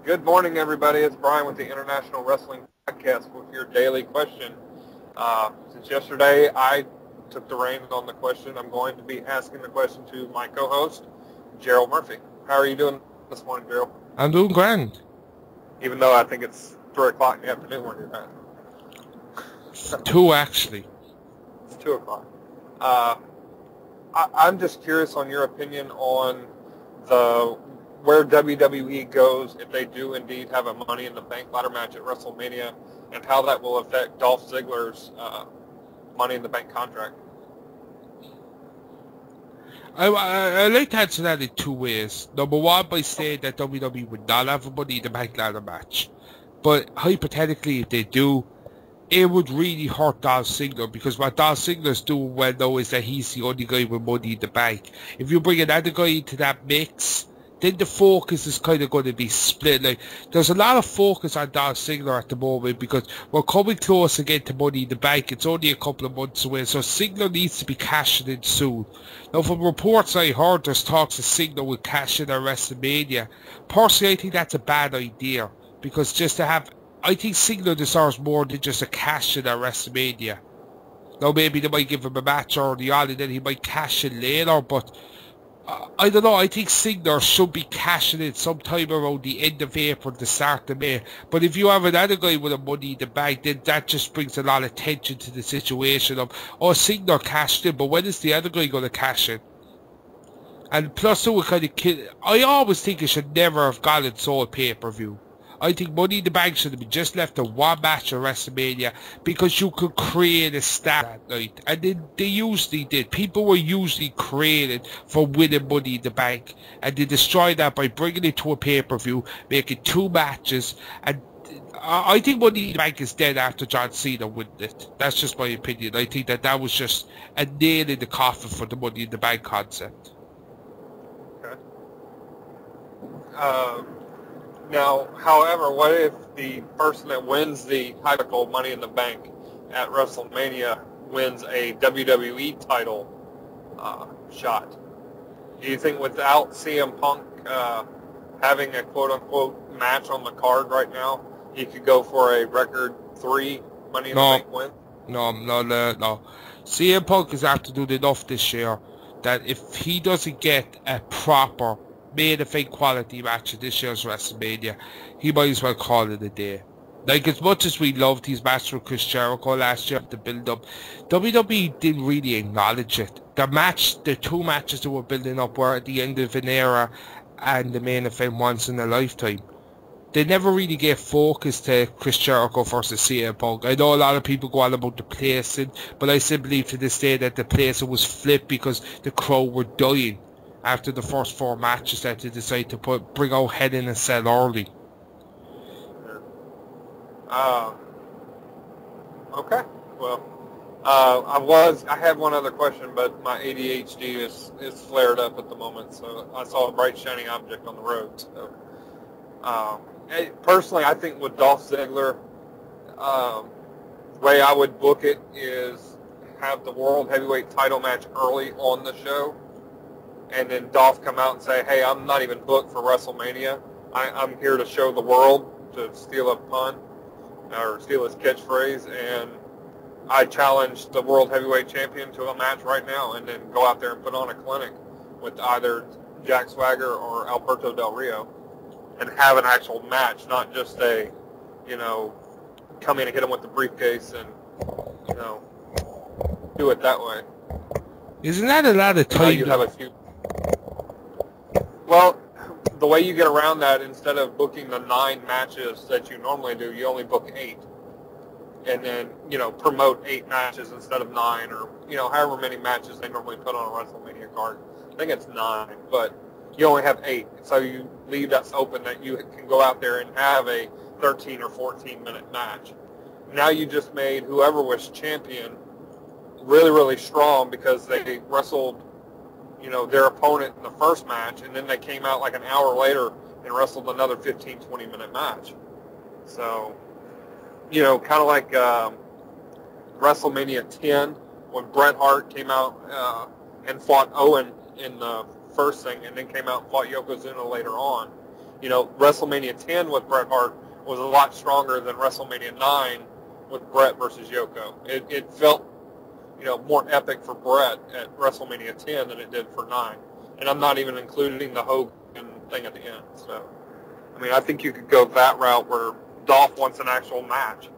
Good morning, everybody. It's Brian with the International Wrestling Podcast with your daily question. Since yesterday I took the reins on the question, I'm going to be asking the question to my co-host, Gerald Murphy. How are you doing this morning, Gerald? I'm doing grand. Even though I think it's 3 o'clock in the afternoon where you're at. It's 2, actually. It's 2 o'clock. I'm just curious on your opinion on where WWE goes if they do indeed have a Money in the Bank ladder match at WrestleMania, and how that will affect Dolph Ziggler's Money in the Bank contract. I like to answer that in 2 ways. Number one, by saying that WWE would not have a Money in the Bank ladder match. But hypothetically, if they do, it would really hurt Dolph Ziggler, because what Dolph Ziggler's doing well now is that he's the only guy with Money in the Bank. If you bring another guy into that mix, then the focus is kind of going to be split. Like, there's a lot of focus on Dolph Ziggler at the moment because we're coming close again to Money in the Bank. It's only a couple of months away, so Ziggler needs to be cashing in soon. Now, from reports I heard, there's talks that Ziggler will cash in at WrestleMania. Personally, I think that's a bad idea, because just to have... I think Ziggler deserves more than just a cash in at WrestleMania. Now, maybe they might give him a match early on and then he might cash in later, but... I don't know, I think Ziggler should be cashing in sometime around the end of April to start of May. But if you have another guy with a Money in the Bank, then that just brings a lot of attention to the situation of, oh, Ziggler cashed in, but when is the other guy going to cash in? And plus, it would kind of kill... I always think it should never have gone and sold pay-per-view. I think Money in the Bank should have been just left to one match at WrestleMania, because you could create a star that night. And they usually did. People were usually created for winning Money in the Bank. And they destroyed that by bringing it to a pay-per-view, making 2 matches. And I think Money in the Bank is dead after John Cena won it. That's just my opinion. I think that was just a nail in the coffin for the Money in the Bank concept. Okay. Now, however, what if the person that wins the hypothetical Money in the Bank at WrestleMania wins a WWE title shot? Do you think without CM Punk having a quote-unquote match on the card right now, he could go for a record 3 Money in the Bank win? No. CM Punk is after doing enough this year that if he doesn't get a proper main event quality match at this year's WrestleMania, he might as well call it a day. Like, as much as we loved his match with Chris Jericho last year, the build-up, WWE didn't really acknowledge it. The 2 matches that were building up were at the end of an era and the main event once in a lifetime. They never really gave focus to Chris Jericho versus CM Punk. I know a lot of people go on about the placing, but I still believe to this day that the placing was flipped because the crowd were dying after the first 4 matches that they decided to bring out Hell in a Cell early. Okay. Well, I had one other question, but my ADHD is flared up at the moment, so I saw a bright shining object on the road. So, personally, I think with Dolph Ziggler, the way I would book it is have the World Heavyweight title match early on the show, and then Dolph come out and say, hey, I'm not even booked for WrestleMania. I'm here to show the world, to steal a pun, or steal his catchphrase, and I challenge the World Heavyweight Champion to a match right now, and then go out there and put on a clinic with either Jack Swagger or Alberto Del Rio, and have an actual match, not just a, come in and hit him with the briefcase and, do it that way. Isn't that a lot of time? You have a few... Well, the way you get around that, instead of booking the 9 matches that you normally do, you only book 8. and then, promote 8 matches instead of 9, or, however many matches they normally put on a WrestleMania card. I think it's 9, but you only have 8. So you leave that open that you can go out there and have a 13 or 14-minute match. Now you just made whoever was champion really, really strong because they wrestled, their opponent in the first match, and then they came out like an hour later and wrestled another 15, 20-minute match. So, kind of like WrestleMania 10 when Bret Hart came out and fought Owen in the first thing, and then came out and fought Yokozuna later on. WrestleMania 10 with Bret Hart was a lot stronger than WrestleMania 9 with Bret versus Yoko. It felt, more epic for Bret at WrestleMania 10 than it did for 9. And I'm not even including the Hogan thing at the end. So, I think you could go that route where Dolph wants an actual match.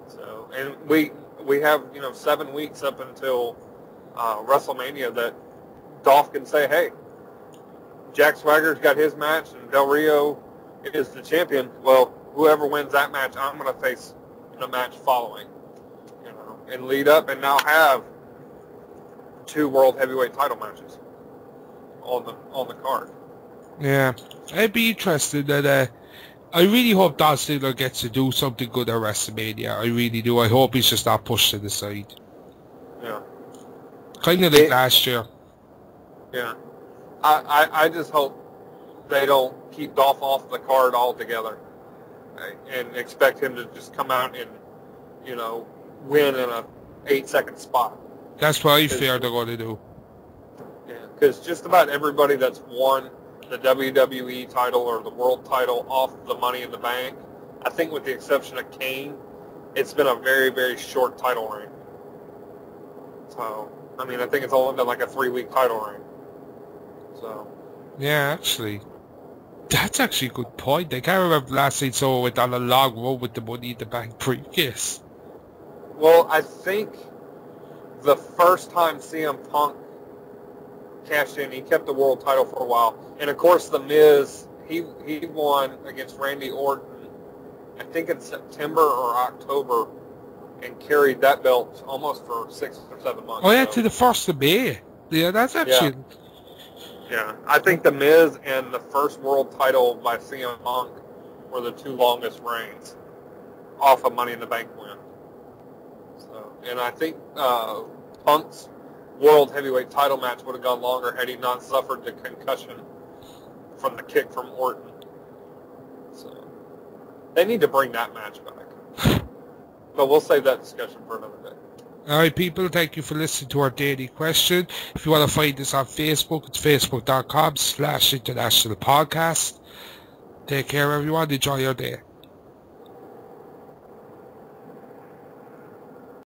So, and we have, 7 weeks up until WrestleMania that Dolph can say, hey, Jack Swagger's got his match and Del Rio is the champion. Well, whoever wins that match, I'm going to face in a match following, and lead up and now have 2 world heavyweight title matches on the card. Yeah, I'd be interested that. I really hope Dolph Ziggler gets to do something good at WrestleMania. I really do. I hope he's just not pushed to the side. Yeah. Kind of like last year. Yeah. I just hope they don't keep Dolph off the card altogether and expect him to just come out and, win in a 8-second spot. That's what I fear they're going to do. Yeah, because just about everybody that's won the WWE title or the world title off the Money in the Bank, I think with the exception of Kane, it's been a very, very short title reign. So, I think it's only been like a 3-week title reign. So. Yeah, actually. That's actually a good point. I can't remember last time someone went on a long road with the Money in the Bank briefcase. Well, I think the first time CM Punk cashed in, he kept the world title for a while. And, of course, The Miz, he won against Randy Orton, I think in September or October, and carried that belt almost for 6 or 7 months. Oh, yeah, to the 1st of May. Yeah, that's actually... Yeah, I think The Miz and the first world title by CM Punk were the 2 longest reigns off of Money in the Bank win. So, and I think Punk's world heavyweight title match would have gone longer had he not suffered the concussion from the kick from Orton. So, they need to bring that match back. But we'll save that discussion for another day. Alright people, thank you for listening to our daily question. If you want to find us on Facebook, it's facebook.com/international podcast. Take care everyone, enjoy your day.